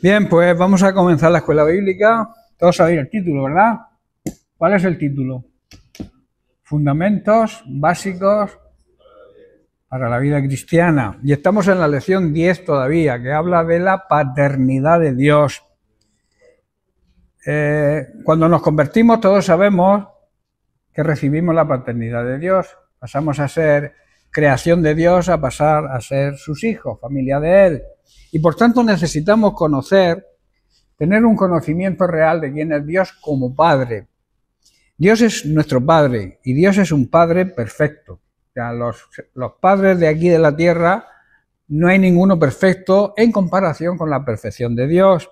Bien, pues vamos a comenzar la escuela bíblica. Todos sabéis el título, ¿verdad? ¿Cuál es el título? Fundamentos básicos para la vida cristiana. Y estamos en la lección 10 todavía, que habla de la paternidad de Dios. Cuando nos convertimos, todos sabemos que recibimos la paternidad de Dios. Pasamos a ser creación de Dios a pasar a ser sus hijos, familia de Él. Y por tanto necesitamos tener un conocimiento real de quién es Dios como Padre. Dios es nuestro Padre y Dios es un Padre perfecto. O sea, los padres de aquí de la tierra no hay ninguno perfecto en comparación con la perfección de Dios.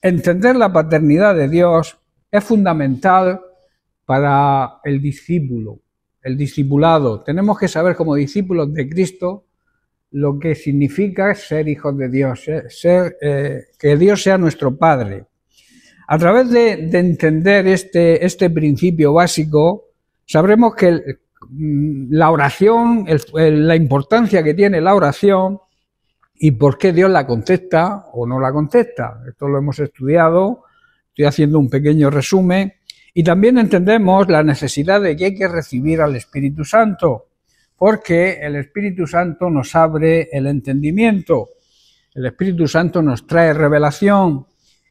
Entender la paternidad de Dios es fundamental para el discípulo, el discipulado. Tenemos que saber como discípulos de Cristo lo que significa ser hijos de Dios, que Dios sea nuestro Padre. A través de entender este principio básico, sabremos que la oración, la importancia que tiene la oración y por qué Dios la contesta o no la contesta. Esto lo hemos estudiado, estoy haciendo un pequeño resumen, y también entendemos la necesidad de que hay que recibir al Espíritu Santo, porque el Espíritu Santo nos abre el entendimiento, el Espíritu Santo nos trae revelación,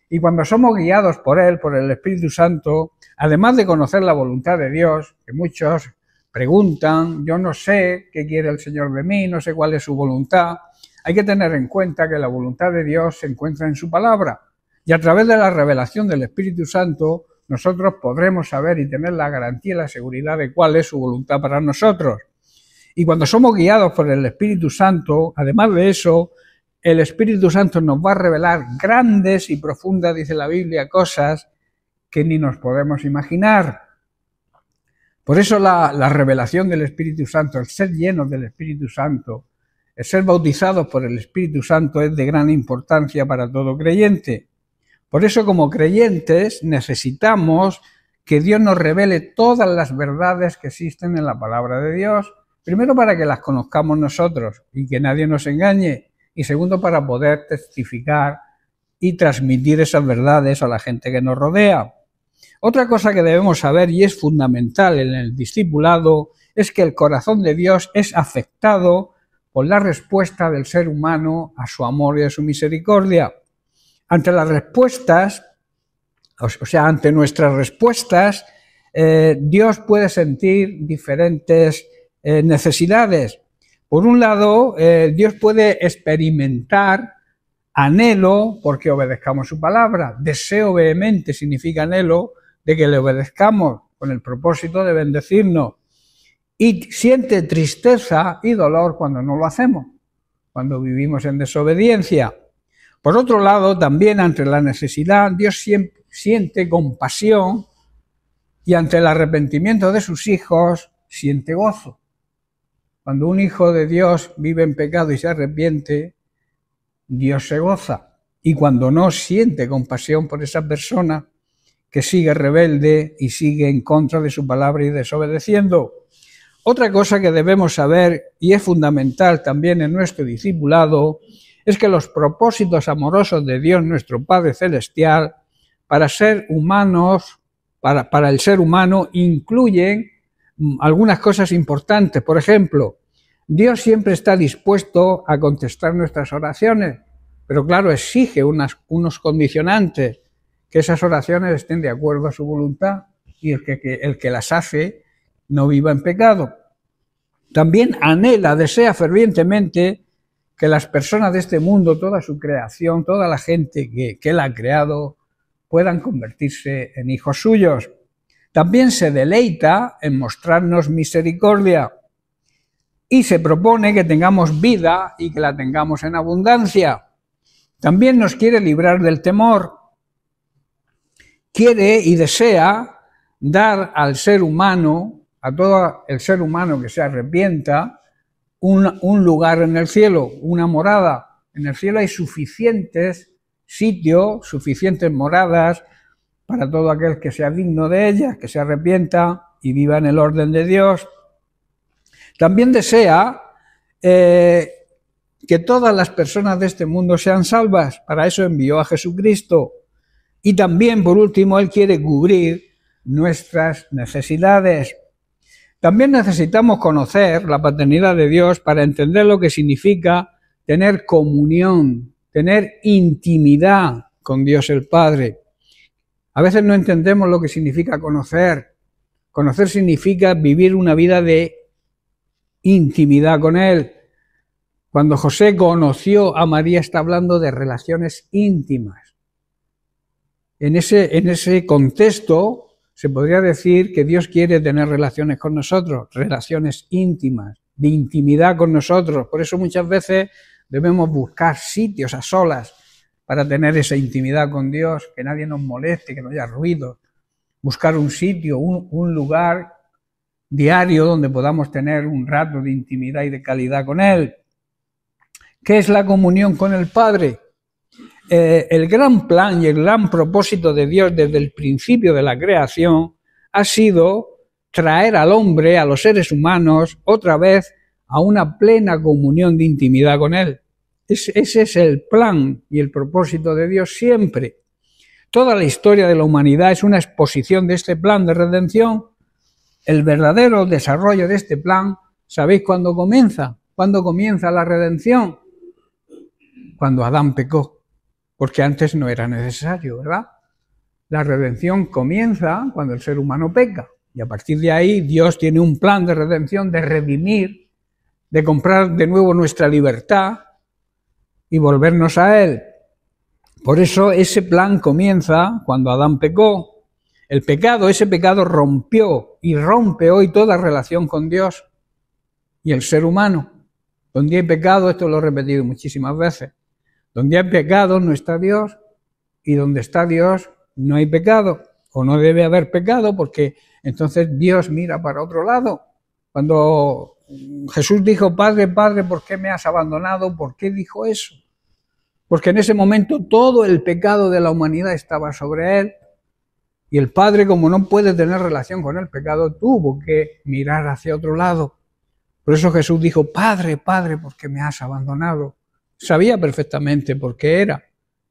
y cuando somos guiados por Él, por el Espíritu Santo, además de conocer la voluntad de Dios, que muchos preguntan, yo no sé qué quiere el Señor de mí, no sé cuál es su voluntad, hay que tener en cuenta que la voluntad de Dios se encuentra en su palabra, y a través de la revelación del Espíritu Santo, nosotros podremos saber y tener la garantía y la seguridad de cuál es su voluntad para nosotros. Y cuando somos guiados por el Espíritu Santo, además de eso, el Espíritu Santo nos va a revelar grandes y profundas, dice la Biblia, cosas que ni nos podemos imaginar. Por eso la revelación del Espíritu Santo, el ser llenos del Espíritu Santo, el ser bautizados por el Espíritu Santo es de gran importancia para todo creyente. Por eso, como creyentes, necesitamos que Dios nos revele todas las verdades que existen en la palabra de Dios. Primero, para que las conozcamos nosotros y que nadie nos engañe. Y segundo, para poder testificar y transmitir esas verdades a la gente que nos rodea. Otra cosa que debemos saber, y es fundamental en el discipulado, es que el corazón de Dios es afectado por la respuesta del ser humano a su amor y a su misericordia. Ante las respuestas, ante nuestras respuestas, Dios puede sentir diferentes necesidades. Por un lado, Dios puede experimentar anhelo porque obedezcamos su palabra. Deseo vehemente significa anhelo de que le obedezcamos con el propósito de bendecirnos. Y siente tristeza y dolor cuando no lo hacemos, cuando vivimos en desobediencia. Por otro lado, también ante la necesidad, Dios siente compasión y ante el arrepentimiento de sus hijos, siente gozo. Cuando un hijo de Dios vive en pecado y se arrepiente, Dios se goza. Y cuando no, siente compasión por esa persona que sigue rebelde y sigue en contra de su palabra y desobedeciendo. Otra cosa que debemos saber, y es fundamental también en nuestro discipulado, es que los propósitos amorosos de Dios, nuestro Padre Celestial, para ser humanos, para el ser humano, incluyen algunas cosas importantes. Por ejemplo, Dios siempre está dispuesto a contestar nuestras oraciones, pero claro, exige unos condicionantes, que esas oraciones estén de acuerdo a su voluntad y el que las hace no viva en pecado. También anhela, desea fervientemente que las personas de este mundo, toda su creación, toda la gente que Él ha creado, puedan convertirse en hijos suyos. También se deleita en mostrarnos misericordia y se propone que tengamos vida y que la tengamos en abundancia. También nos quiere librar del temor. Quiere y desea dar al ser humano, a todo el ser humano que se arrepienta, un lugar en el cielo, una morada. En el cielo hay suficientes sitios, suficientes moradas para todo aquel que sea digno de ellas, que se arrepienta y viva en el orden de Dios. También desea que todas las personas de este mundo sean salvas. Para eso envió a Jesucristo. Y también, por último, Él quiere cubrir nuestras necesidades. También necesitamos conocer la paternidad de Dios para entender lo que significa tener comunión, tener intimidad con Dios el Padre. A veces no entendemos lo que significa conocer. Conocer significa vivir una vida de intimidad con Él. Cuando José conoció a María, está hablando de relaciones íntimas. En ese contexto se podría decir que Dios quiere tener relaciones con nosotros, relaciones íntimas, de intimidad con nosotros. Por eso muchas veces debemos buscar sitios a solas para tener esa intimidad con Dios, que nadie nos moleste, que no haya ruido. Buscar un sitio, un lugar diario donde podamos tener un rato de intimidad y de calidad con Él. ¿Qué es la comunión con el Padre? El gran plan y el gran propósito de Dios desde el principio de la creación ha sido traer al hombre, a los seres humanos, otra vez a una plena comunión de intimidad con Él. Ese es el plan y el propósito de Dios siempre. Toda la historia de la humanidad es una exposición de este plan de redención. El verdadero desarrollo de este plan, ¿sabéis cuándo comienza? ¿Cuándo comienza la redención? Cuando Adán pecó. Porque antes no era necesario, ¿verdad? La redención comienza cuando el ser humano peca. Y a partir de ahí Dios tiene un plan de redención, de redimir, de comprar de nuevo nuestra libertad y volvernos a Él. Por eso ese plan comienza cuando Adán pecó. Ese pecado rompió y rompe hoy toda relación con Dios y el ser humano. Donde hay pecado, esto lo he repetido muchísimas veces, donde hay pecado no está Dios, y donde está Dios no hay pecado, o no debe haber pecado, porque entonces Dios mira para otro lado. Cuando Jesús dijo, Padre, Padre, ¿por qué me has abandonado? ¿Por qué dijo eso? Porque en ese momento todo el pecado de la humanidad estaba sobre Él, y el Padre, como no puede tener relación con el pecado, tuvo que mirar hacia otro lado. Por eso Jesús dijo, Padre, Padre, ¿por qué me has abandonado? Sabía perfectamente por qué era.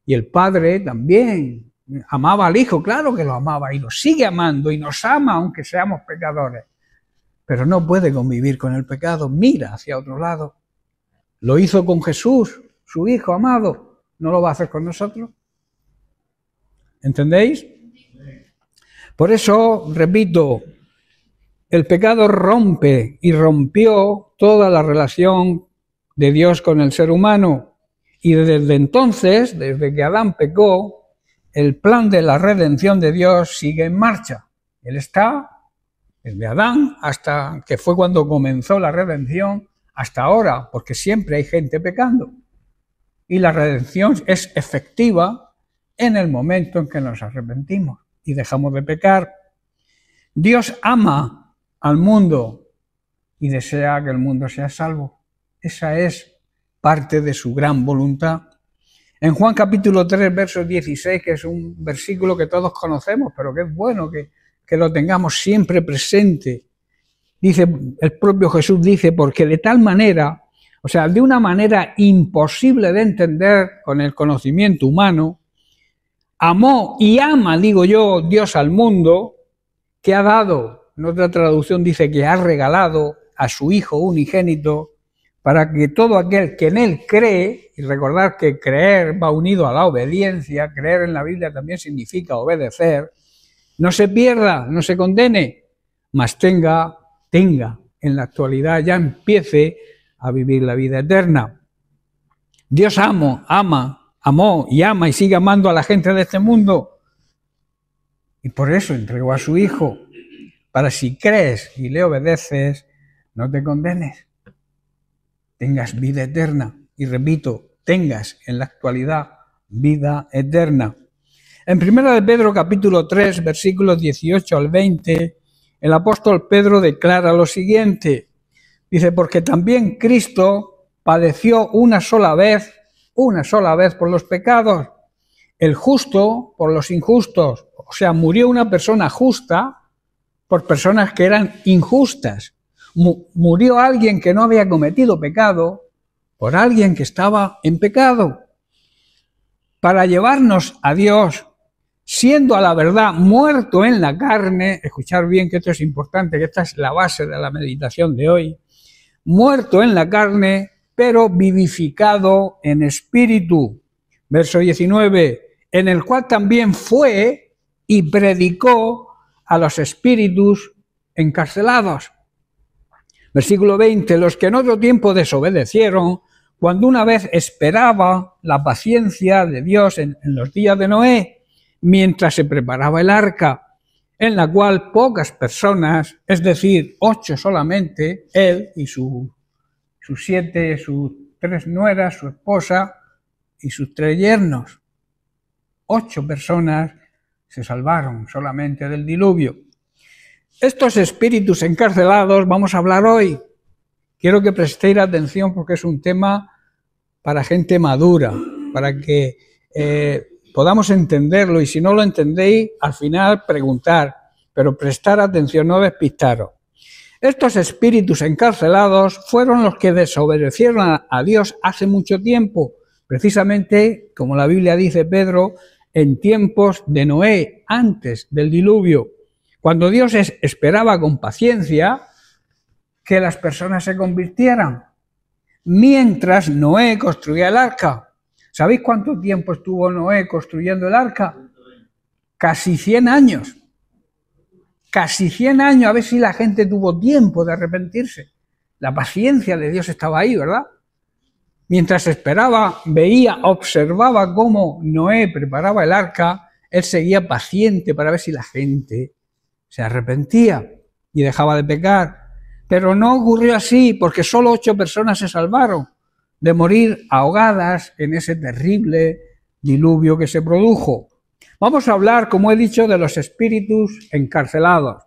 Y el Padre también amaba al Hijo, claro que lo amaba, y lo sigue amando, y nos ama aunque seamos pecadores. Pero no puede convivir con el pecado, mira hacia otro lado. Lo hizo con Jesús, su Hijo amado, ¿no lo va a hacer con nosotros? ¿Entendéis? Por eso, repito, el pecado rompe y rompió toda la relación de Dios con el ser humano. Y desde entonces, desde que Adán pecó, el plan de la redención de Dios sigue en marcha. Él está desde Adán hasta que fue cuando comenzó la redención, hasta ahora, porque siempre hay gente pecando. Y la redención es efectiva en el momento en que nos arrepentimos y dejamos de pecar. Dios ama al mundo y desea que el mundo sea salvo. Esa es parte de su gran voluntad. En Juan capítulo 3, verso 16, que es un versículo que todos conocemos, pero que es bueno que lo tengamos siempre presente. Dice, el propio Jesús dice, porque de tal manera, o sea, de una manera imposible de entender con el conocimiento humano, amó y ama, digo yo, Dios al mundo, que ha dado, en otra traducción dice que ha regalado a su Hijo unigénito, para que todo aquel que en Él cree, y recordar que creer va unido a la obediencia, creer en la Biblia también significa obedecer, no se pierda, no se condene, mas tenga en la actualidad, ya empiece a vivir la vida eterna. Dios amó y ama y sigue amando a la gente de este mundo. Y por eso entregó a su Hijo, para si crees y le obedeces, no te condenes. Tengas vida eterna. Y repito, tengas en la actualidad vida eterna. En 1 de Pedro capítulo 3, versículos 18 al 20, el apóstol Pedro declara lo siguiente. Dice, porque también Cristo padeció una sola vez por los pecados, el justo por los injustos. O sea, murió una persona justa por personas que eran injustas. Murió alguien que no había cometido pecado por alguien que estaba en pecado, para llevarnos a Dios, siendo a la verdad muerto en la carne. Escuchar bien que esto es importante, que esta es la base de la meditación de hoy. Muerto en la carne, pero vivificado en espíritu. Verso 19, en el cual también fue y predicó a los espíritus encarcelados. Versículo 20, los que en otro tiempo desobedecieron, cuando una vez esperaba la paciencia de Dios en los días de Noé, mientras se preparaba el arca, en la cual pocas personas, es decir, 8 solamente, él y sus 3 nueras, su esposa y sus 3 yernos. 8 personas se salvaron solamente del diluvio. Estos espíritus encarcelados vamos a hablar hoy. Quiero que prestéis atención porque es un tema para gente madura, para que podamos entenderlo, y si no lo entendéis, al final preguntar, pero prestar atención, no despistaros. Estos espíritus encarcelados fueron los que desobedecieron a Dios hace mucho tiempo, precisamente, como la Biblia dice, Pedro, en tiempos de Noé, antes del diluvio, cuando Dios esperaba con paciencia que las personas se convirtieran, mientras Noé construía el arca. ¿Sabéis cuánto tiempo estuvo Noé construyendo el arca? Casi 100 años. Casi 100 años, a ver si la gente tuvo tiempo de arrepentirse. La paciencia de Dios estaba ahí, ¿verdad? Mientras esperaba, veía, observaba cómo Noé preparaba el arca, él seguía paciente para ver si la gente se arrepentía y dejaba de pecar. Pero no ocurrió así, porque solo 8 personas se salvaron de morir ahogadas en ese terrible diluvio que se produjo. Vamos a hablar, como he dicho, de los espíritus encarcelados.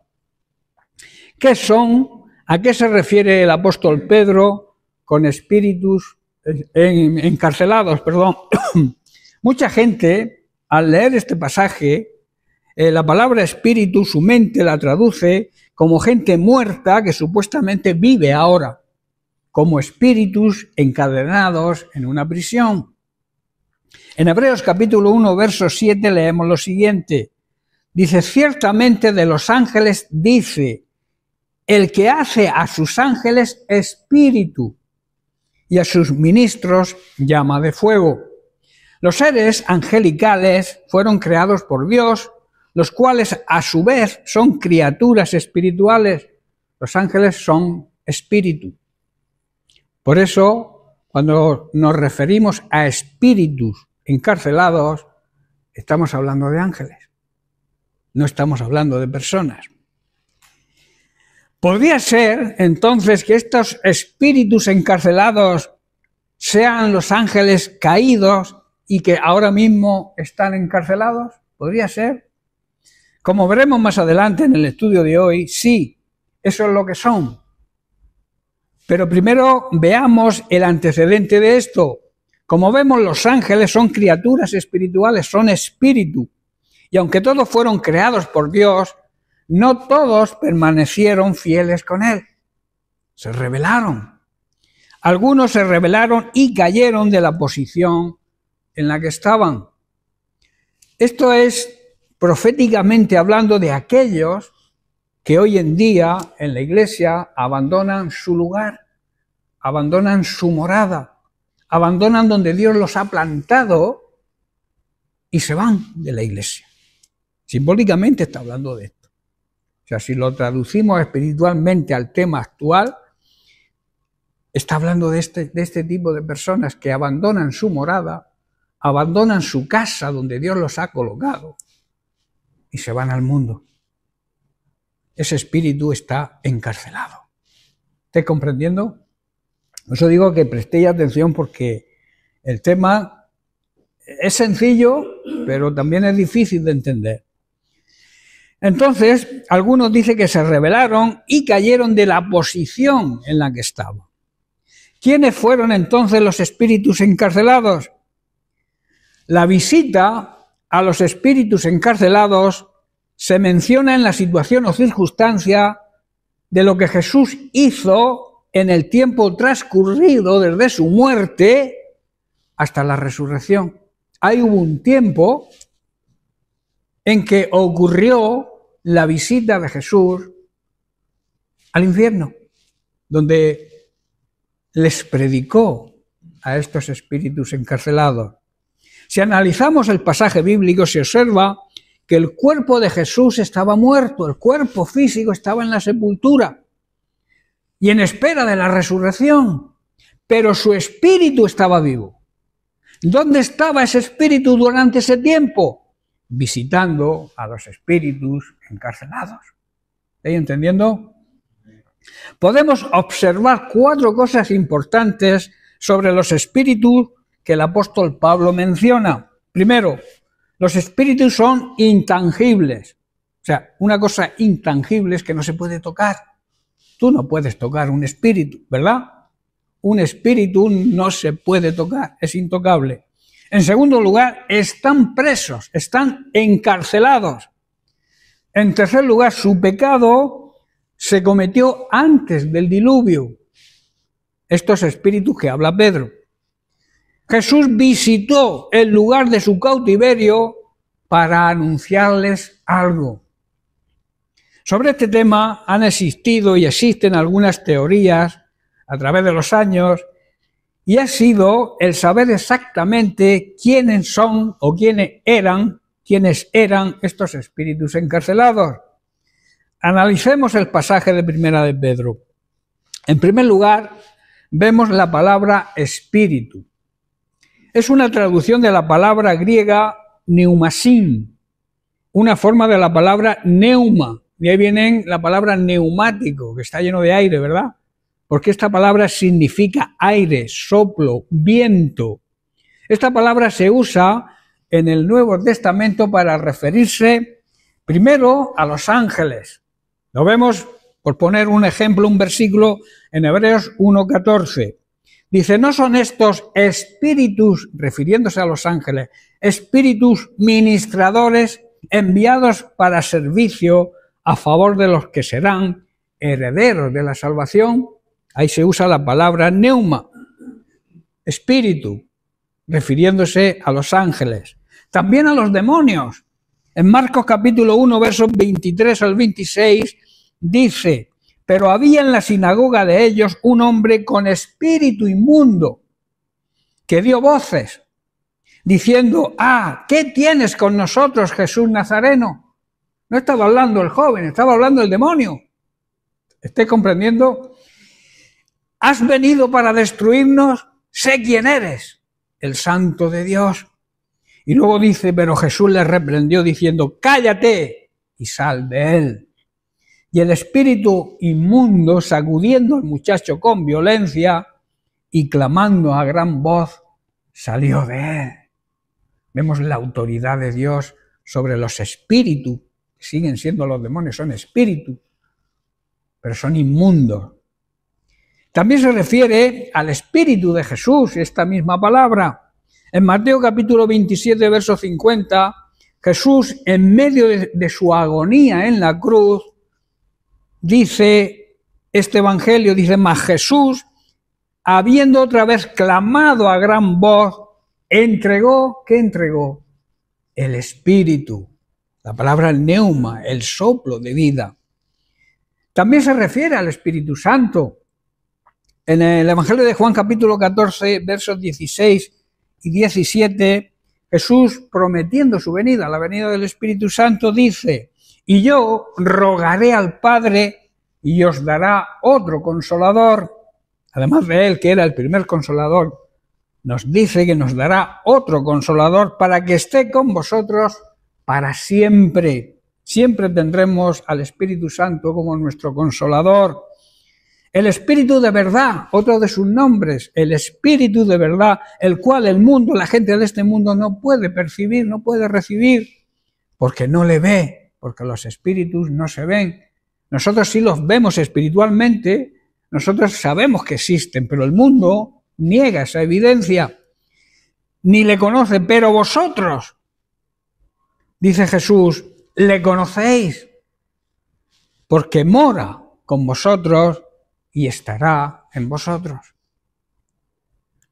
¿Qué son? ¿A qué se refiere el apóstol Pedro con espíritus encarcelados? Mucha gente, al leer este pasaje, la palabra espíritu, su mente la traduce como gente muerta que supuestamente vive ahora, como espíritus encadenados en una prisión. En Hebreos capítulo 1, verso 7 leemos lo siguiente. Dice, ciertamente de los ángeles dice, el que hace a sus ángeles espíritu y a sus ministros llama de fuego. Los seres angelicales fueron creados por Dios, los cuales a su vez son criaturas espirituales. Los ángeles son espíritu. Por eso, cuando nos referimos a espíritus encarcelados, estamos hablando de ángeles, no estamos hablando de personas. ¿Podría ser, entonces, que estos espíritus encarcelados sean los ángeles caídos y que ahora mismo están encarcelados? ¿Podría ser? Como veremos más adelante en el estudio de hoy, sí, eso es lo que son. Pero primero veamos el antecedente de esto. Como vemos, los ángeles son criaturas espirituales, son espíritu. Y aunque todos fueron creados por Dios, no todos permanecieron fieles con Él. Se rebelaron. Algunos se rebelaron y cayeron de la posición en la que estaban. Esto es proféticamente hablando de aquellos que hoy en día en la iglesia abandonan su lugar, abandonan su morada, abandonan donde Dios los ha plantado y se van de la iglesia. Simbólicamente está hablando de esto. O sea, si lo traducimos espiritualmente al tema actual, está hablando de este tipo de personas que abandonan su morada, abandonan su casa donde Dios los ha colocado y se van al mundo. Ese espíritu está encarcelado. ¿Estáis comprendiendo? Por eso digo que prestéis atención porque el tema es sencillo, pero también es difícil de entender. Entonces, algunos dicen que se rebelaron y cayeron de la posición en la que estaban. ¿Quiénes fueron entonces los espíritus encarcelados? La visita a los espíritus encarcelados se menciona en la situación o circunstancia de lo que Jesús hizo en el tiempo transcurrido desde su muerte hasta la resurrección. Ahí hubo un tiempo en que ocurrió la visita de Jesús al infierno, donde les predicó a estos espíritus encarcelados. Si analizamos el pasaje bíblico, se observa que el cuerpo de Jesús estaba muerto, el cuerpo físico estaba en la sepultura y en espera de la resurrección, pero su espíritu estaba vivo. ¿Dónde estaba ese espíritu durante ese tiempo? Visitando a los espíritus encarcelados. ¿Estáis entendiendo? Podemos observar 4 cosas importantes sobre los espíritus que el apóstol Pablo menciona. Primero, los espíritus son intangibles. O sea, una cosa intangible es que no se puede tocar. Tú no puedes tocar un espíritu, ¿verdad? Un espíritu no se puede tocar, es intocable. En segundo lugar, están presos, están encarcelados. En tercer lugar, su pecado se cometió antes del diluvio. Estos espíritus que habla Pedro. Jesús visitó el lugar de su cautiverio para anunciarles algo. Sobre este tema han existido y existen algunas teorías a través de los años, y ha sido el saber exactamente quiénes son o quiénes eran estos espíritus encarcelados. Analicemos el pasaje de Primera de Pedro. En primer lugar, vemos la palabra espíritu. Es una traducción de la palabra griega pneumasin, una forma de la palabra neuma. De ahí viene la palabra neumático, que está lleno de aire, ¿verdad? Porque esta palabra significa aire, soplo, viento. Esta palabra se usa en el Nuevo Testamento para referirse primero a los ángeles. Lo vemos, por poner un ejemplo, un versículo en Hebreos 1:14. Dice, ¿no son estos espíritus, refiriéndose a los ángeles, espíritus ministradores enviados para servicio a favor de los que serán herederos de la salvación? Ahí se usa la palabra neuma, espíritu, refiriéndose a los ángeles. También a los demonios. En Marcos capítulo 1, versos 23 al 26, dice, pero había en la sinagoga de ellos un hombre con espíritu inmundo, que dio voces, diciendo, ¿qué tienes con nosotros, Jesús Nazareno? No estaba hablando el joven, estaba hablando el demonio. ¿Estáis comprendiendo? ¿Has venido para destruirnos? Sé quién eres, el Santo de Dios. Y luego dice, pero Jesús le reprendió diciendo, cállate y sal de él. Y el espíritu inmundo, sacudiendo al muchacho con violencia y clamando a gran voz, salió de él. Vemos la autoridad de Dios sobre los espíritus, que siguen siendo los demonios, son espíritus, pero son inmundos. También se refiere al espíritu de Jesús, esta misma palabra. En Mateo capítulo 27, verso 50, Jesús, en medio de su agonía en la cruz, dice, este evangelio dice, mas Jesús, habiendo otra vez clamado a gran voz, entregó, ¿qué entregó? El espíritu, la palabra neuma, el soplo de vida. También se refiere al Espíritu Santo. En el Evangelio de Juan capítulo 14, versos 16 y 17, Jesús, prometiendo su venida, la venida del Espíritu Santo, dice, y yo rogaré al Padre y os dará otro consolador, además de él que era el primer consolador, nos dice que nos dará otro consolador para que esté con vosotros para siempre. Siempre tendremos al Espíritu Santo como nuestro consolador. El Espíritu de verdad, otro de sus nombres, el Espíritu de verdad, el cual el mundo, la gente de este mundo no puede percibir, no puede recibir, porque no le ve, porque los espíritus no se ven. Nosotros sí los vemos espiritualmente, nosotros sabemos que existen, pero el mundo niega esa evidencia, ni le conoce, pero vosotros, dice Jesús, le conocéis, porque mora con vosotros y estará en vosotros.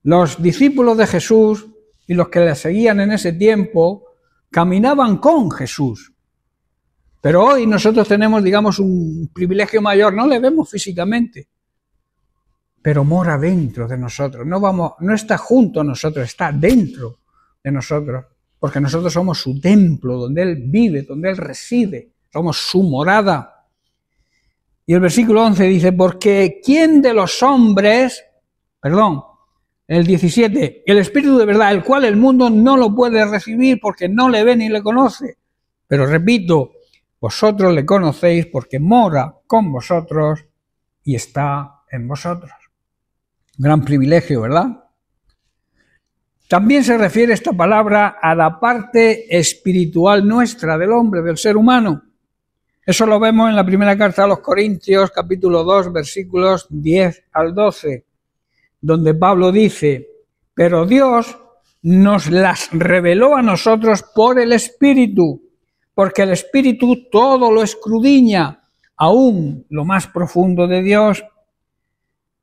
Los discípulos de Jesús y los que le seguían en ese tiempo caminaban con Jesús. Pero hoy nosotros tenemos, digamos, un privilegio mayor, no le vemos físicamente, pero mora dentro de nosotros. No está junto a nosotros, está dentro de nosotros, porque nosotros somos su templo, donde Él vive, donde Él reside, somos su morada. Y el versículo 11 dice, porque ¿quién de los hombres, el 17, el Espíritu de verdad, el cual el mundo no lo puede recibir porque no le ve ni le conoce? Pero repito, vosotros le conocéis porque mora con vosotros y está en vosotros. Gran privilegio, ¿verdad? También se refiere esta palabra a la parte espiritual nuestra del hombre, del ser humano. Eso lo vemos en la primera carta a los Corintios, capítulo 2, versículos 10 al 12, donde Pablo dice, pero Dios nos las reveló a nosotros por el Espíritu, porque el Espíritu todo lo escudriña, aún lo más profundo de Dios.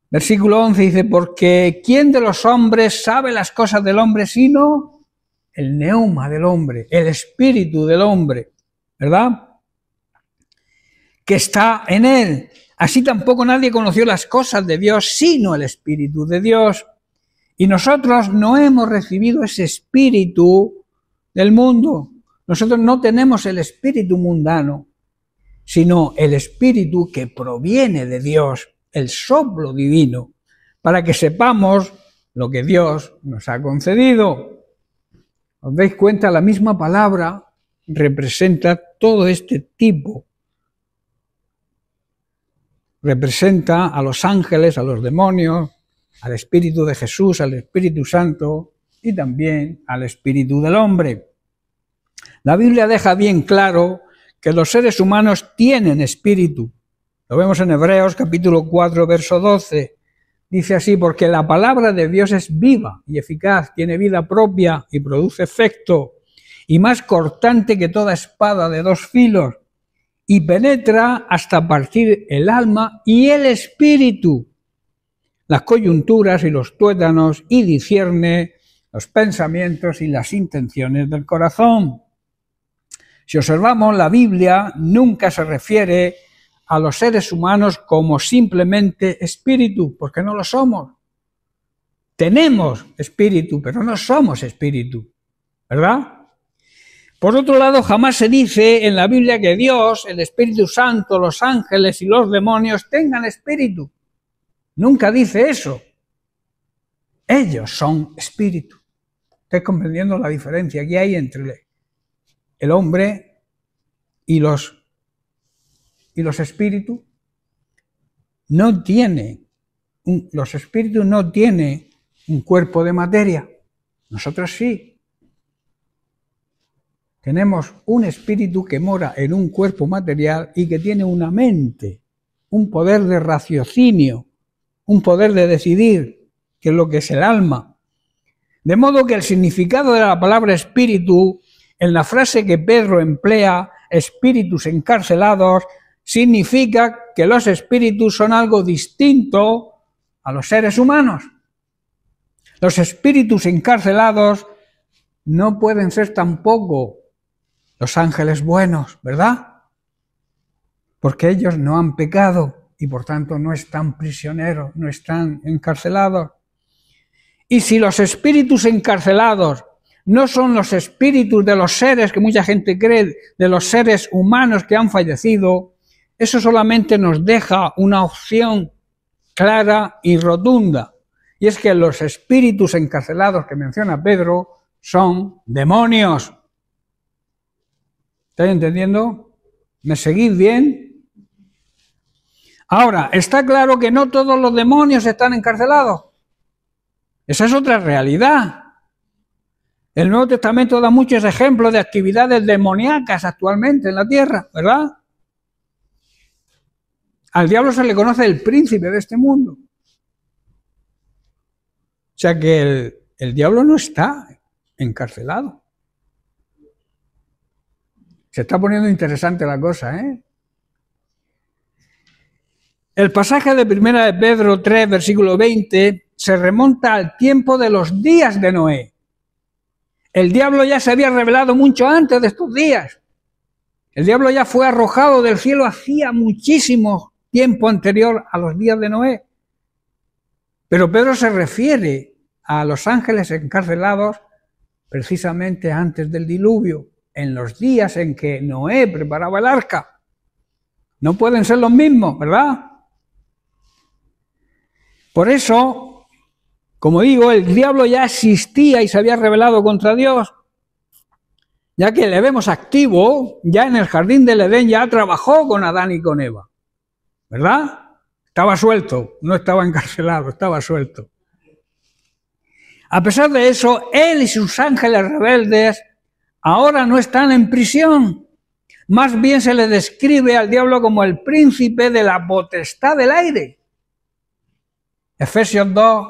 Versículo 11 dice, porque ¿quién de los hombres sabe las cosas del hombre sino el neuma del hombre, el espíritu del hombre, ¿verdad? Que está en él. Así tampoco nadie conoció las cosas de Dios sino el Espíritu de Dios. Y nosotros no hemos recibido ese espíritu del mundo. Nosotros no tenemos el espíritu mundano, sino el espíritu que proviene de Dios, el soplo divino, para que sepamos lo que Dios nos ha concedido. ¿Os dais cuenta? La misma palabra representa todo este tipo. Representa a los ángeles, a los demonios, al Espíritu de Jesús, al Espíritu Santo y también al Espíritu del hombre. La Biblia deja bien claro que los seres humanos tienen espíritu. Lo vemos en Hebreos capítulo 4, verso 12. Dice así, porque la palabra de Dios es viva y eficaz, tiene vida propia y produce efecto, y más cortante que toda espada de dos filos, y penetra hasta partir el alma y el espíritu, las coyunturas y los tuétanos, y discierne los pensamientos y las intenciones del corazón. Si observamos, la Biblia nunca se refiere a los seres humanos como simplemente espíritu, porque no lo somos. Tenemos espíritu, pero no somos espíritu, ¿verdad? Por otro lado, jamás se dice en la Biblia que Dios, el Espíritu Santo, los ángeles y los demonios tengan espíritu. Nunca dice eso. Ellos son espíritu. ¿Estáis comprendiendo la diferencia que hay entre el hombre y los espíritus? Los espíritus no tienen un cuerpo de materia. Nosotros sí. Tenemos un espíritu que mora en un cuerpo material y que tiene una mente, un poder de raciocinio, un poder de decidir, que es lo que es el alma. De modo que el significado de la palabra espíritu, en la frase que Pedro emplea, espíritus encarcelados, significa que los espíritus son algo distinto a los seres humanos. Los espíritus encarcelados no pueden ser tampoco los ángeles buenos, ¿verdad? Porque ellos no han pecado y por tanto no están prisioneros, no están encarcelados. Y si los espíritus encarcelados no son los espíritus de los seres que mucha gente cree, de los seres humanos que han fallecido, eso solamente nos deja una opción clara y rotunda. Y es que los espíritus encarcelados que menciona Pedro son demonios. ¿Estáis entendiendo? ¿Me seguís bien? Ahora, está claro que no todos los demonios están encarcelados. Esa es otra realidad. El Nuevo Testamento da muchos ejemplos de actividades demoníacas actualmente en la tierra, ¿verdad? Al diablo se le conoce el príncipe de este mundo. O sea que el diablo no está encarcelado. Se está poniendo interesante la cosa, ¿eh? El pasaje de 1 de Pedro 3, versículo 20, se remonta al tiempo de los días de Noé. El diablo ya se había revelado mucho antes de estos días. El diablo ya fue arrojado del cielo hacía muchísimo tiempo anterior a los días de Noé. Pero Pedro se refiere a los ángeles encarcelados precisamente antes del diluvio, en los días en que Noé preparaba el arca. No pueden ser los mismos, ¿verdad? Por eso, como digo, el diablo ya existía y se había rebelado contra Dios, ya que le vemos activo, ya en el jardín del Edén ya trabajó con Adán y con Eva, ¿verdad? Estaba suelto, no estaba encarcelado, estaba suelto. A pesar de eso, él y sus ángeles rebeldes ahora no están en prisión. Más bien se le describe al diablo como el príncipe de la potestad del aire. Efesios 2,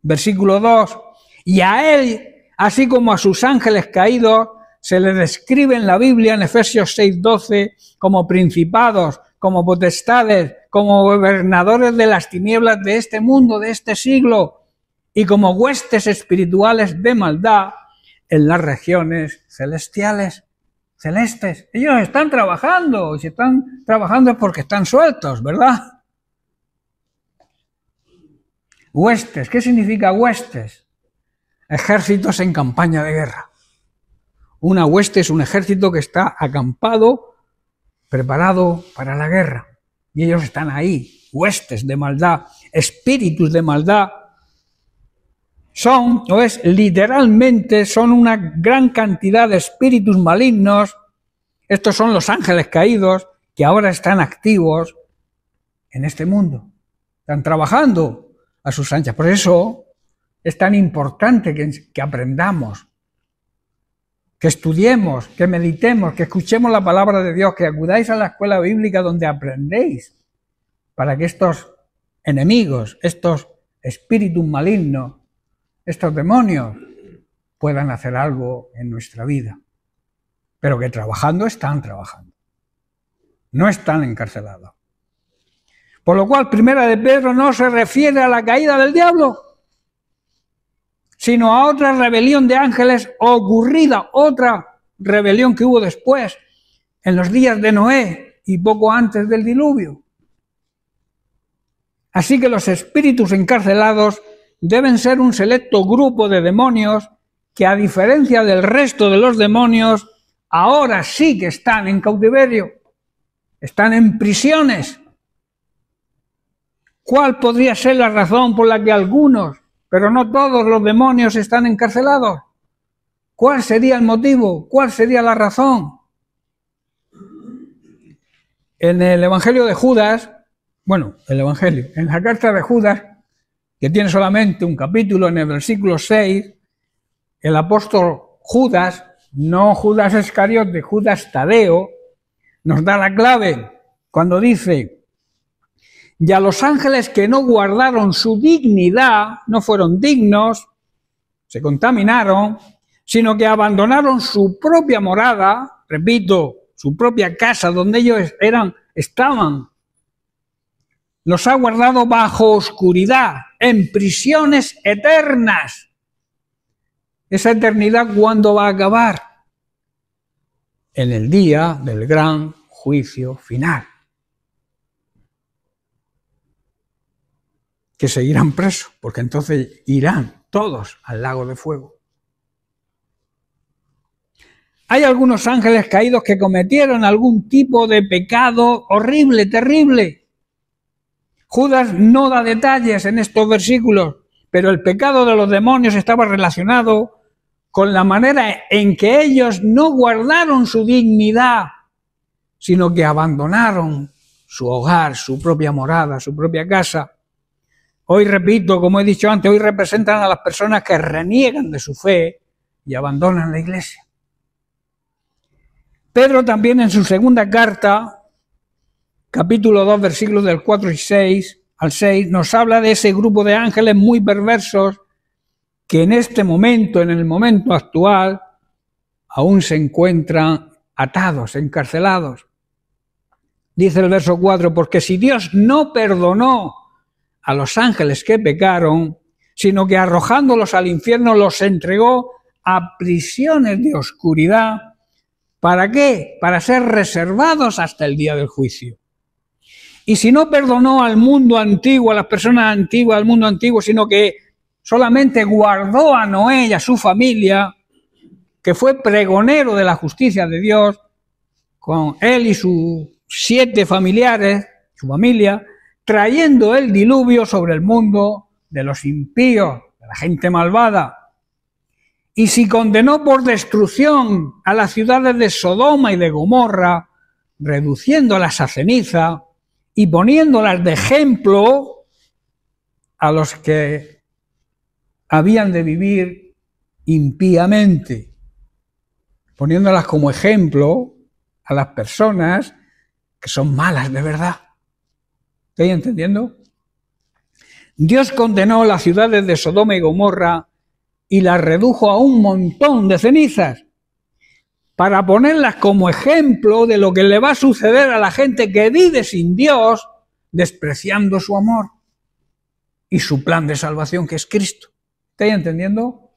versículo 2. Y a él, así como a sus ángeles caídos, se le describe en la Biblia, en Efesios 6, 12, como principados, como potestades, como gobernadores de las tinieblas de este mundo, de este siglo, y como huestes espirituales de maldad en las regiones celestiales, celestes. Ellos están trabajando, y si están trabajando es porque están sueltos, ¿verdad? Huestes, ¿qué significa huestes? Ejércitos en campaña de guerra. Una hueste es un ejército que está acampado, preparado para la guerra. Y ellos están ahí, huestes de maldad, espíritus de maldad. Literalmente son una gran cantidad de espíritus malignos. Estos son los ángeles caídos que ahora están activos en este mundo. Están trabajando a sus anchas. Por eso es tan importante que aprendamos, que estudiemos, que meditemos, que escuchemos la palabra de Dios, que acudáis a la escuela bíblica donde aprendéis, para que estos enemigos, estos espíritus malignos, estos demonios puedan hacer algo en nuestra vida. Pero que trabajando están trabajando. No están encarcelados. Por lo cual, 1 de Pedro no se refiere a la caída del diablo, sino a otra rebelión de ángeles ocurrida, otra rebelión que hubo después, en los días de Noé y poco antes del diluvio. Así que los espíritus encarcelados deben ser un selecto grupo de demonios que, a diferencia del resto de los demonios, ahora sí que están en cautiverio, están en prisiones. ¿Cuál podría ser la razón por la que algunos, pero no todos los demonios están encarcelados? ¿Cuál sería el motivo? ¿Cuál sería la razón? En el Evangelio de Judas, en la carta de Judas, que tiene solamente un capítulo, en el versículo 6, el apóstol Judas, no Judas Iscariote, Judas Tadeo, nos da la clave cuando dice: y a los ángeles que no guardaron su dignidad, no fueron dignos, se contaminaron, sino que abandonaron su propia morada, repito, su propia casa donde ellos estaban, los ha guardado bajo oscuridad, en prisiones eternas. ¿Esa eternidad cuándo va a acabar? En el día del gran juicio final. Que seguirán presos, porque entonces irán todos al lago de fuego. Hay algunos ángeles caídos que cometieron algún tipo de pecado horrible, terrible. Judas no da detalles en estos versículos, pero el pecado de los demonios estaba relacionado con la manera en que ellos no guardaron su dignidad, sino que abandonaron su hogar, su propia morada, su propia casa. Hoy, repito, como he dicho antes, hoy representan a las personas que reniegan de su fe y abandonan la iglesia. Pedro también en su segunda carta, capítulo 2, versículos del 4 y 6 al 6, nos habla de ese grupo de ángeles muy perversos que en este momento, en el momento actual, aún se encuentran atados, encarcelados. Dice el verso 4, porque si Dios no perdonó a los ángeles que pecaron, sino que arrojándolos al infierno los entregó a prisiones de oscuridad. ¿Para qué? Para ser reservados hasta el día del juicio. Y si no perdonó al mundo antiguo, a las personas antiguas, al mundo antiguo, sino que solamente guardó a Noé y a su familia, que fue pregonero de la justicia de Dios, con él y sus 7 familiares, su familia, trayendo el diluvio sobre el mundo de los impíos, de la gente malvada. Y si condenó por destrucción a las ciudades de Sodoma y de Gomorra, reduciéndolas a ceniza y poniéndolas de ejemplo a los que habían de vivir impíamente, poniéndolas como ejemplo a las personas que son malas de verdad. ¿Estáis entendiendo? Dios condenó las ciudades de Sodoma y Gomorra y las redujo a un montón de cenizas para ponerlas como ejemplo de lo que le va a suceder a la gente que vive sin Dios, despreciando su amor y su plan de salvación, que es Cristo. ¿Estáis entendiendo?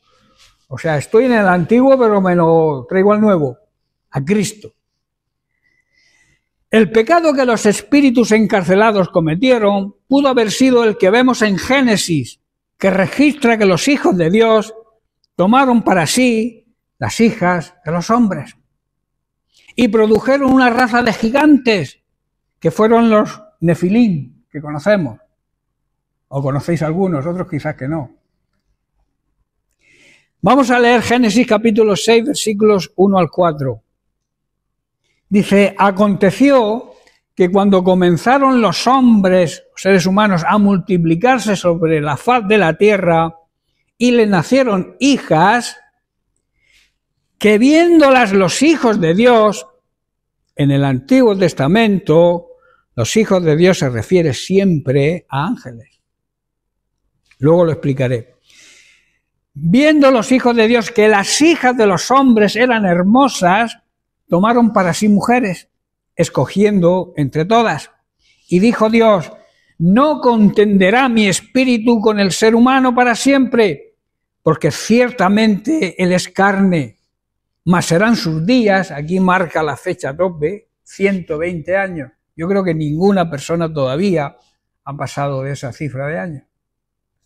O sea, estoy en el antiguo, pero me lo traigo al nuevo, a Cristo. El pecado que los espíritus encarcelados cometieron pudo haber sido el que vemos en Génesis, que registra que los hijos de Dios tomaron para sí las hijas de los hombres y produjeron una raza de gigantes que fueron los Nefilim, que conocemos, o conocéis algunos, otros quizás que no. Vamos a leer Génesis capítulo 6, versículos 1 al 4. Dice, aconteció que cuando comenzaron los hombres, seres humanos, a multiplicarse sobre la faz de la tierra y le nacieron hijas, que viéndolas los hijos de Dios, en el Antiguo Testamento, los hijos de Dios se refiere siempre a ángeles. Luego lo explicaré. Viendo los hijos de Dios que las hijas de los hombres eran hermosas, tomaron para sí mujeres, escogiendo entre todas. Y dijo Dios, no contenderá mi espíritu con el ser humano para siempre, porque ciertamente él es carne, mas serán sus días, aquí marca la fecha tope, 120 años. Yo creo que ninguna persona todavía ha pasado de esa cifra de años.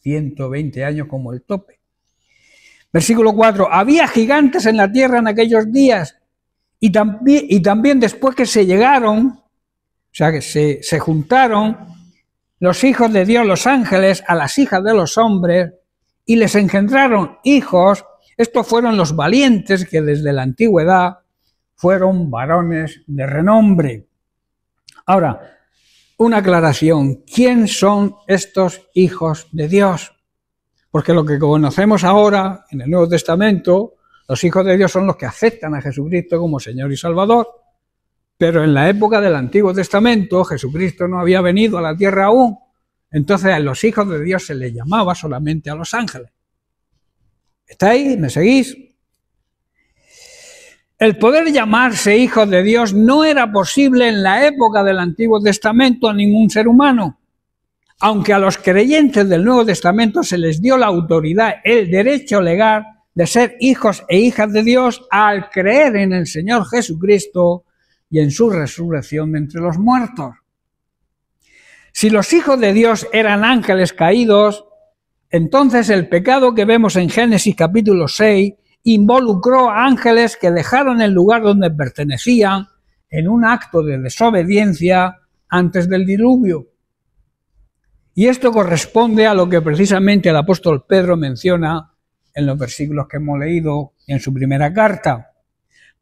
120 años como el tope. Versículo 4, había gigantes en la tierra en aquellos días, y también después que se llegaron, o sea que se juntaron los hijos de Dios, los ángeles, a las hijas de los hombres, y les engendraron hijos. Estos fueron los valientes que desde la antigüedad fueron varones de renombre. Ahora, una aclaración. ¿Quién son estos hijos de Dios? Porque lo que conocemos ahora en el Nuevo Testamento, los hijos de Dios son los que aceptan a Jesucristo como Señor y Salvador. Pero en la época del Antiguo Testamento, Jesucristo no había venido a la tierra aún. Entonces a los hijos de Dios se les llamaba solamente a los ángeles. ¿Estáis? ¿Me seguís? El poder llamarse hijos de Dios no era posible en la época del Antiguo Testamento a ningún ser humano. Aunque a los creyentes del Nuevo Testamento se les dio la autoridad, el derecho legal de ser hijos e hijas de Dios al creer en el Señor Jesucristo y en su resurrección de entre los muertos. Si los hijos de Dios eran ángeles caídos, entonces el pecado que vemos en Génesis capítulo 6 involucró a ángeles que dejaron el lugar donde pertenecían en un acto de desobediencia antes del diluvio. Y esto corresponde a lo que precisamente el apóstol Pedro menciona en los versículos que hemos leído en su primera carta.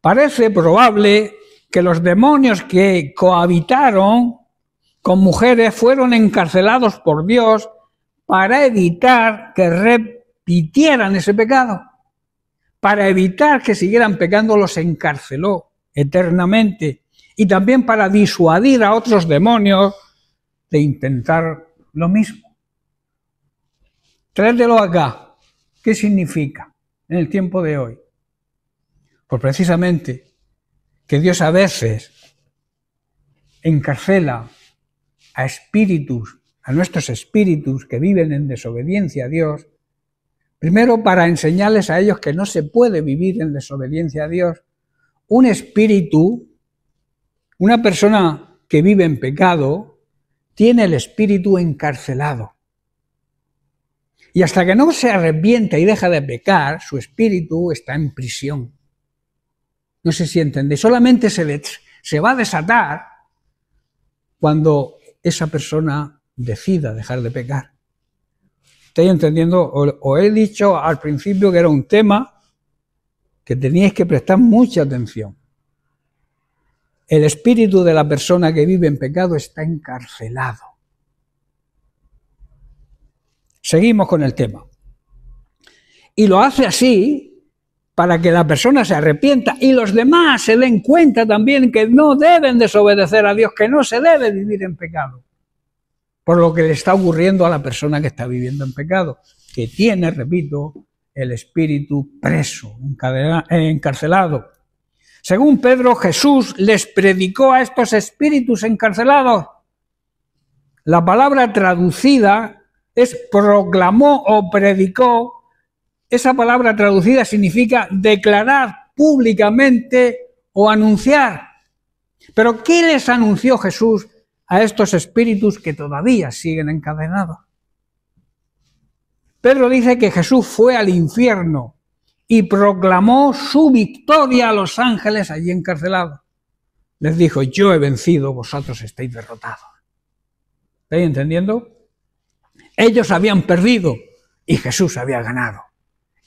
Parece probable que los demonios que cohabitaron con mujeres fueron encarcelados por Dios para evitar que repitieran ese pecado. Para evitar que siguieran pecando los encarceló eternamente y también para disuadir a otros demonios de intentar lo mismo. Tráetelo acá. ¿Qué significa en el tiempo de hoy? Pues precisamente que Dios a veces encarcela a espíritus, a nuestros espíritus que viven en desobediencia a Dios, primero para enseñarles a ellos que no se puede vivir en desobediencia a Dios. Un espíritu, una persona que vive en pecado, tiene el espíritu encarcelado. Y hasta que no se arrepienta y deja de pecar, su espíritu está en prisión. No sé si entendéis, solamente se va a desatar cuando esa persona decida dejar de pecar. ¿Estáis entendiendo? Os he dicho al principio que era un tema que teníais que prestar mucha atención. El espíritu de la persona que vive en pecado está encarcelado. Seguimos con el tema. Y lo hace así para que la persona se arrepienta y los demás se den cuenta también que no deben desobedecer a Dios, que no se debe vivir en pecado. Por lo que le está ocurriendo a la persona que está viviendo en pecado, que tiene, repito, el espíritu preso, encarcelado. Según Pedro, Jesús les predicó a estos espíritus encarcelados. La palabra traducida es proclamó o predicó. Esa palabra traducida significa declarar públicamente o anunciar. Pero ¿qué les anunció Jesús a estos espíritus que todavía siguen encadenados? Pedro dice que Jesús fue al infierno y proclamó su victoria a los ángeles allí encarcelados. Les dijo: yo he vencido, vosotros estáis derrotados. ¿Estáis entendiendo? Ellos habían perdido y Jesús había ganado.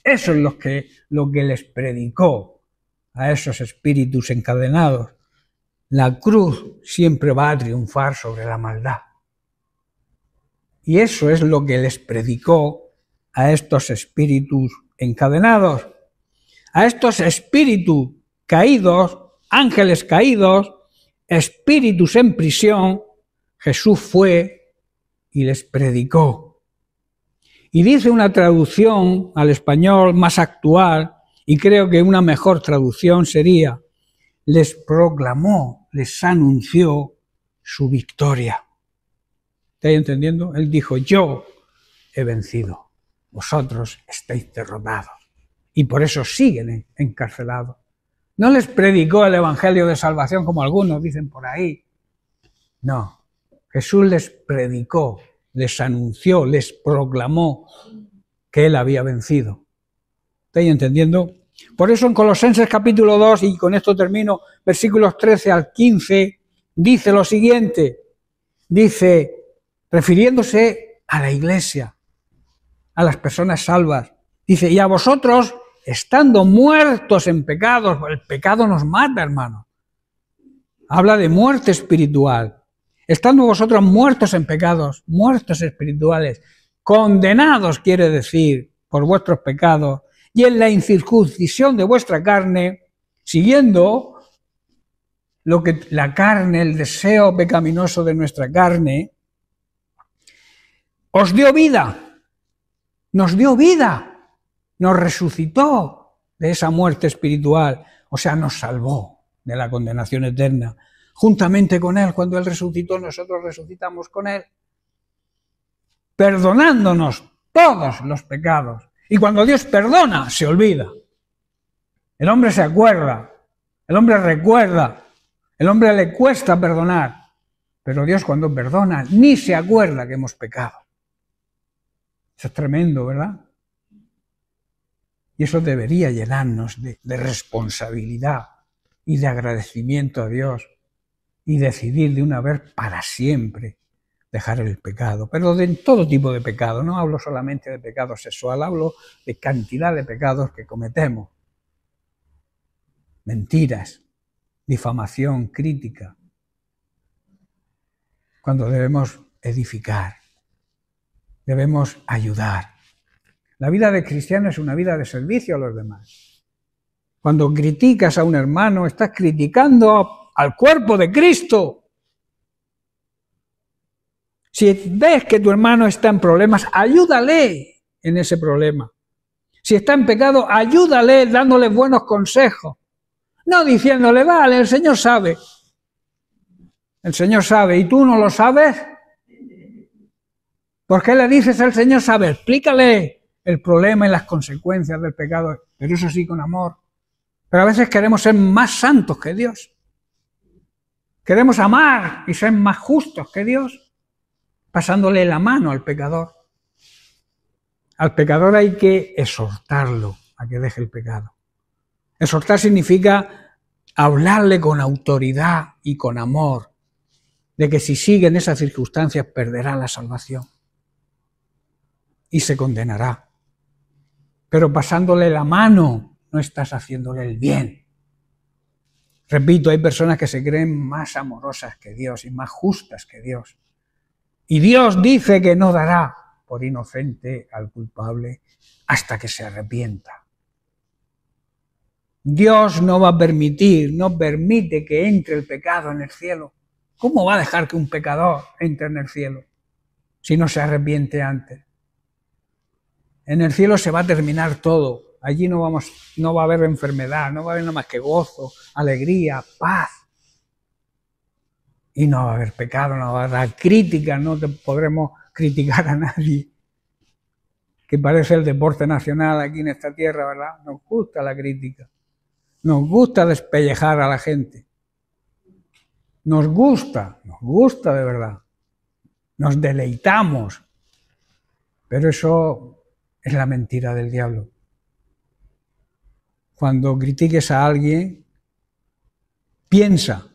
Eso es lo que les predicó a esos espíritus encadenados. La cruz siempre va a triunfar sobre la maldad. Y eso es lo que les predicó a estos espíritus encadenados. A estos espíritus caídos, ángeles caídos, espíritus en prisión, Jesús fue y les predicó. Y dice una traducción al español más actual, y creo que una mejor traducción sería: les proclamó, les anunció su victoria. ¿Estáis entendiendo? Él dijo: yo he vencido, vosotros estáis derrotados. Y por eso siguen encarcelados. No les predicó el evangelio de salvación como algunos dicen por ahí. No. Jesús les predicó, les anunció, les proclamó que Él había vencido. ¿Estáis entendiendo? Por eso en Colosenses capítulo 2, y con esto termino, versículos 13 al 15, dice lo siguiente. Dice, refiriéndose a la iglesia, a las personas salvas, dice: y a vosotros, estando muertos en pecados, el pecado nos mata, hermano. Habla de muerte espiritual. Estando vosotros muertos en pecados, muertos espirituales, condenados, quiere decir, por vuestros pecados, y en la incircuncisión de vuestra carne, siguiendo lo que la carne, el deseo pecaminoso de nuestra carne, os dio vida, nos dio vida, nos resucitó de esa muerte espiritual, o sea, nos salvó de la condenación eterna. Juntamente con Él, cuando Él resucitó, nosotros resucitamos con Él, perdonándonos todos los pecados. Y cuando Dios perdona, se olvida. El hombre se acuerda, el hombre recuerda, el hombre le cuesta perdonar, pero Dios cuando perdona ni se acuerda que hemos pecado. Eso es tremendo, ¿verdad? Y eso debería llenarnos de responsabilidad y de agradecimiento a Dios. Y decidir de una vez para siempre dejar el pecado, pero de todo tipo de pecado. No hablo solamente de pecado sexual, hablo de cantidad de pecados que cometemos. Mentiras, difamación, crítica. Cuando debemos edificar, debemos ayudar. La vida de cristiano es una vida de servicio a los demás. Cuando criticas a un hermano, estás criticando al cuerpo de Cristo. Si ves que tu hermano está en problemas, ayúdale en ese problema. Si está en pecado, ayúdale dándole buenos consejos. No diciéndole: vale, el Señor sabe. El Señor sabe, ¿y tú no lo sabes? ¿Por qué le dices al Señor sabe? Explícale el problema y las consecuencias del pecado, pero eso sí con amor. Pero a veces queremos ser más santos que Dios. Queremos amar y ser más justos que Dios, pasándole la mano al pecador. Al pecador hay que exhortarlo a que deje el pecado. Exhortar significa hablarle con autoridad y con amor de que si sigue en esas circunstancias perderá la salvación y se condenará. Pero pasándole la mano no estás haciéndole el bien. Repito, hay personas que se creen más amorosas que Dios y más justas que Dios. Y Dios dice que no dará por inocente al culpable hasta que se arrepienta. Dios no va a permitir, no permite que entre el pecado en el cielo. ¿Cómo va a dejar que un pecador entre en el cielo si no se arrepiente antes? En el cielo se va a terminar todo. Allí no va a haber enfermedad, no va a haber nada más que gozo, alegría, paz. Y no va a haber pecado, no va a haber crítica, no podremos criticar a nadie. Que parece el deporte nacional aquí en esta tierra, ¿verdad? Nos gusta la crítica. Nos gusta despellejar a la gente. Nos gusta de verdad. Nos deleitamos. Pero eso es la mentira del diablo. Cuando critiques a alguien, piensa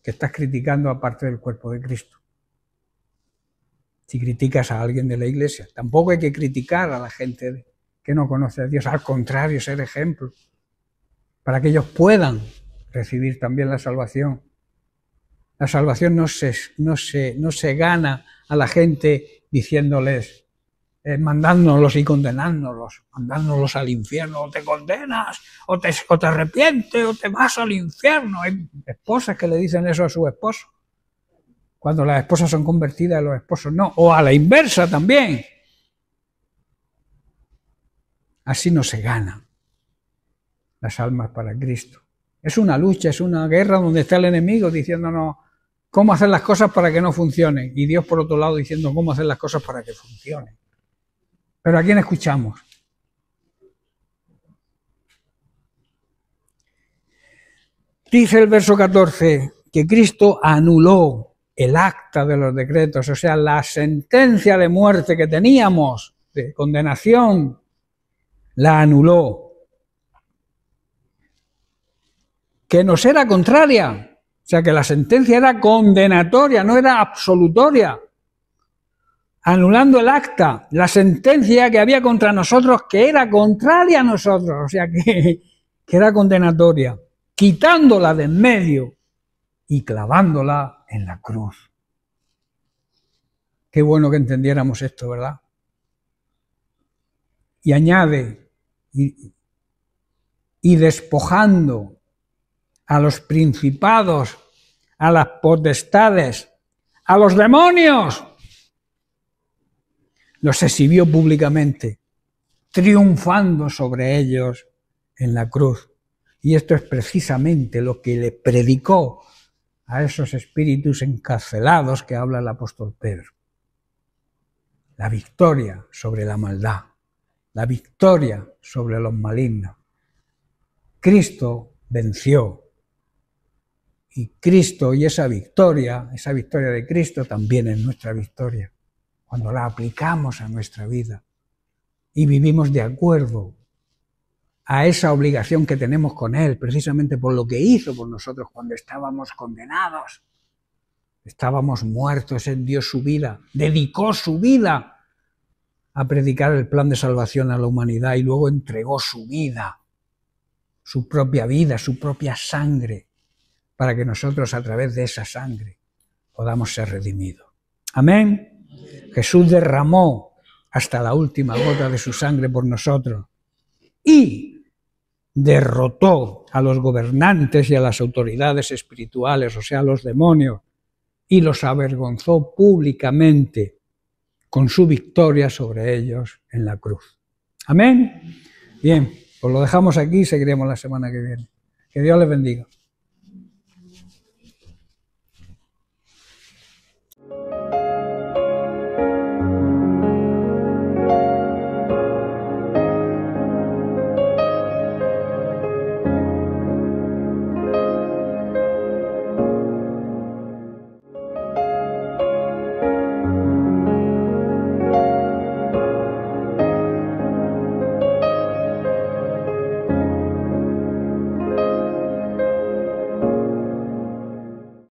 que estás criticando a parte del cuerpo de Cristo. Si criticas a alguien de la iglesia, tampoco hay que criticar a la gente que no conoce a Dios, al contrario, ser ejemplo, para que ellos puedan recibir también la salvación. La salvación no se gana a la gente diciéndoles, mandándolos y condenándolos, mandándolos al infierno, o te condenas, o te arrepientes, o te vas al infierno. Hay esposas que le dicen eso a su esposo, cuando las esposas son convertidas y los esposos no, o a la inversa también. Así no se ganan las almas para Cristo. Es una lucha, es una guerra donde está el enemigo diciéndonos cómo hacer las cosas para que no funcionen, y Dios por otro lado diciendo cómo hacer las cosas para que funcionen. Pero ¿a quién escuchamos? Dice el verso 14 que Cristo anuló el acta de los decretos, o sea, la sentencia de muerte que teníamos, de condenación, la anuló. Que nos era contraria, o sea, que la sentencia era condenatoria, no era absolutoria. Anulando el acta, la sentencia que había contra nosotros, que era contraria a nosotros, o sea, que era condenatoria, quitándola de en medio y clavándola en la cruz. Qué bueno que entendiéramos esto, ¿verdad? Y añade, y despojando a los principados, a las potestades, a los demonios, los exhibió públicamente, triunfando sobre ellos en la cruz. Y esto es precisamente lo que le predicó a esos espíritus encarcelados que habla el apóstol Pedro. La victoria sobre la maldad, la victoria sobre los malignos. Cristo venció. Y Cristo y esa victoria de Cristo también es nuestra victoria, cuando la aplicamos a nuestra vida y vivimos de acuerdo a esa obligación que tenemos con Él, precisamente por lo que hizo por nosotros cuando estábamos condenados, estábamos muertos. Él dio su vida, dedicó su vida a predicar el plan de salvación a la humanidad y luego entregó su vida, su propia sangre, para que nosotros a través de esa sangre podamos ser redimidos. Amén. Jesús derramó hasta la última gota de su sangre por nosotros y derrotó a los gobernantes y a las autoridades espirituales, o sea, a los demonios, y los avergonzó públicamente con su victoria sobre ellos en la cruz. Amén. Bien, pues lo dejamos aquí y seguiremos la semana que viene. Que Dios les bendiga.